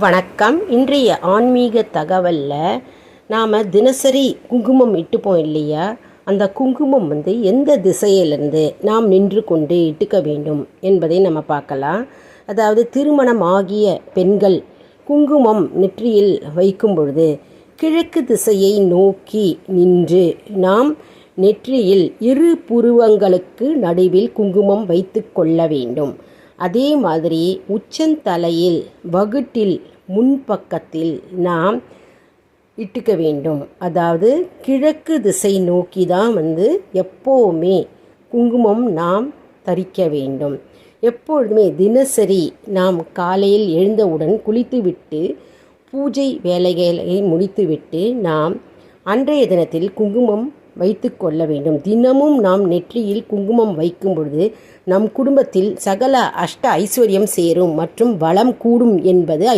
வணக்கம். இன்றைய ஆன்மீக தகவலில் நாம் தினசரி குங்குமம் இட்டுப்போம் இல்லையா? அந்த குங்குமம் எந்த திசையிலிருந்து நாம் நின்று கொண்டு இட்டுக்க வேண்டும் என்பதை நம்ம பார்க்கலாம். அதாவது திருமணம் ஆகிய பெண்கள் குங்குமம் நெற்றியில் வைக்கும் பொழுது கிழக்கு திசையை நோக்கி நின்று நாம் நெற்றியில் இரு புருவங்களுக்கு நடுவில் குங்குமம் வைத்து கொள்ள வேண்டும். அதே மாதிரி உச்சந்தலையில் வகுட்டில் முன்பக்கத்தில் நாம் இட்டுக்க வேண்டும். அதாவது கிழக்கு திசை நோக்கி தான் எப்போவுமே குங்குமம் நாம் தரிக்க வேண்டும். எப்பொழுதுமே தினசரி நாம் காலையில் எழுந்தவுடன் குளித்துவிட்டு பூஜை வேலைகளை முடித்துவிட்டு நாம் அன்றைய தினத்தில் குங்குமம் வைத்து கொள்ள வேண்டும். தினமும் நாம் நெற்றியில் குங்குமம் வைக்கும் பொழுது நம் குடும்பத்தில் சகல அஷ்ட ஐஸ்வர்யம் சேரும் மற்றும் வளம் கூடும் என்பது